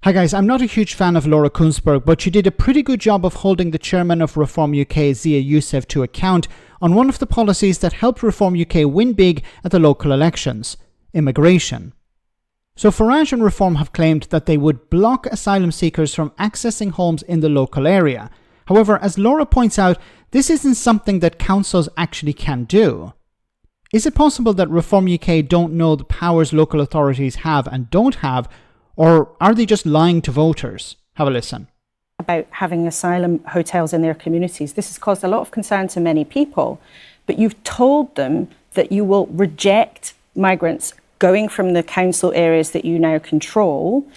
Hi guys, I'm not a huge fan of Laura Kuenssberg, but she did a pretty good job of holding the chairman of Reform UK, Zia Yusuf, to account on one of the policies that helped Reform UK win big at the local elections: immigration. So Farage and Reform have claimed that they would block asylum seekers from accessing homes in the local area. However, as Laura points out, this isn't something that councils actually can do. Is it possible that Reform UK don't know the powers local authorities have and don't have, or are they just lying to voters? Have a listen. About having asylum hotels in their communities. This has caused a lot of concern to many people, but you've told them that you will reject migrants going from the council areas that you now control.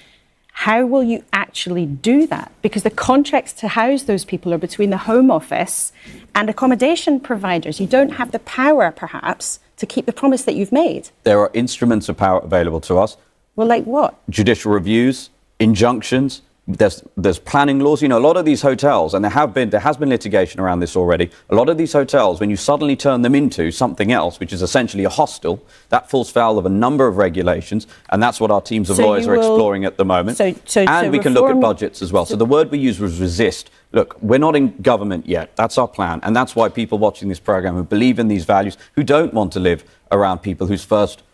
How will you actually do that? Because the contracts to house those people are between the Home Office and accommodation providers. You don't have the power, perhaps, to keep the promise that you've made. There are instruments of power available to us. Well, like what? Judicial reviews, injunctions, there's planning laws. You know, a lot of these hotels, and there has been litigation around this already, a lot of these hotels, when you suddenly turn them into something else, which is essentially a hostel, that falls foul of a number of regulations, and that's what our teams of lawyers are exploring at the moment. And we can look at budgets as well. So the word we used was resist. Look, we're not in government yet. That's our plan. And that's why people watching this program who believe in these values, who don't want to live around people whose first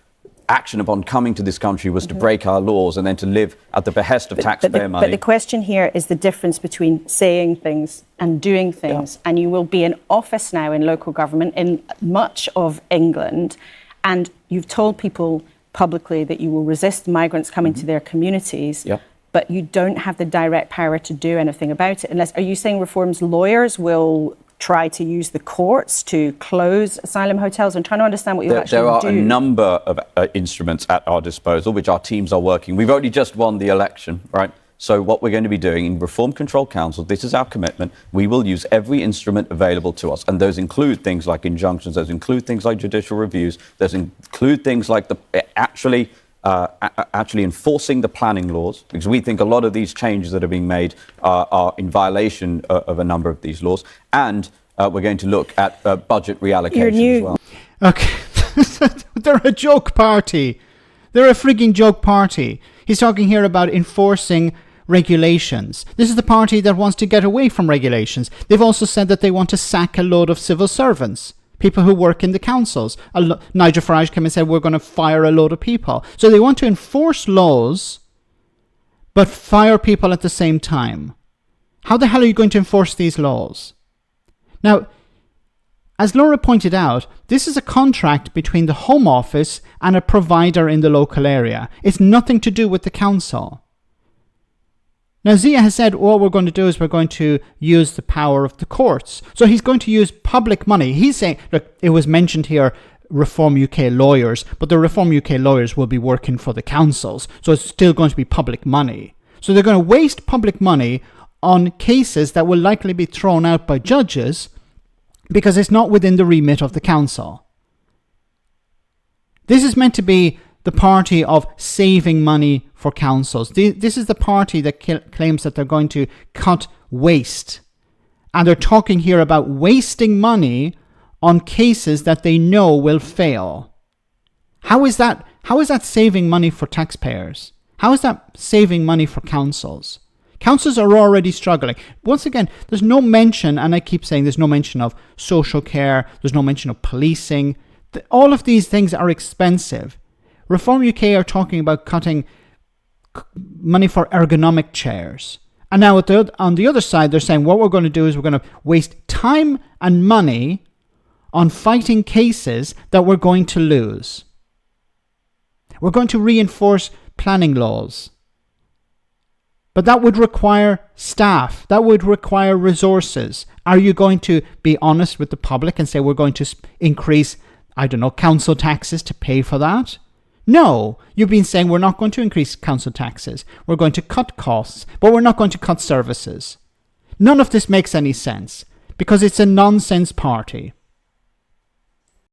action upon coming to this country was to break our laws and then to live at the behest of taxpayer money. But the question here is the difference between saying things and doing things. Yeah. And you will be in office now in local government in much of England, and you've told people publicly that you will resist migrants coming to their communities. Yeah. But you don't have the direct power to do anything about it. Are you saying Reform's lawyers will try to use the courts to close asylum hotels? I'm trying to understand what you actually do. There are a number of instruments at our disposal, which our teams are working. We've already just won the election, right? So what we're going to be doing in Reform Control Council, this is our commitment. We will use every instrument available to us. And those include things like injunctions, those include things like judicial reviews, those include things like actually enforcing the planning laws, because we think a lot of these changes that are being made are in violation of a number of these laws. And we're going to look at budget reallocation as well. Okay. They're a joke party. They're a frigging joke party. He's talking here about enforcing regulations. This is the party that wants to get away from regulations. They've also said that they want to sack a load of civil servants, people who work in the councils. Nigel Farage came and said, we're going to fire a load of people. So they want to enforce laws, but fire people at the same time. How the hell are you going to enforce these laws? Now, as Laura pointed out, this is a contract between the Home Office and a provider in the local area. It's nothing to do with the council. Now, Zia has said what we're going to do is we're going to use the power of the courts. So he's going to use public money. He's saying, look, it was mentioned here, Reform UK lawyers, but the Reform UK lawyers will be working for the councils. So it's still going to be public money. So they're going to waste public money on cases that will likely be thrown out by judges because it's not within the remit of the council. This is meant to be the party of saving money for councils. This is the party that claims that they're going to cut waste. And they're talking here about wasting money on cases that they know will fail. How is that saving money for taxpayers? How is that saving money for councils? Councils are already struggling. Once again, there's no mention, and I keep saying there's no mention of social care, there's no mention of policing. All of these things are expensive. Reform UK are talking about cutting money for ergonomic chairs. And now on the other side, they're saying what we're going to do is we're going to waste time and money on fighting cases that we're going to lose. We're going to reinforce planning laws. But that would require staff. That would require resources. Are you going to be honest with the public and say we're going to increase, council taxes to pay for that? No, you've been saying we're not going to increase council taxes. We're going to cut costs, but we're not going to cut services. None of this makes any sense because it's a nonsense party.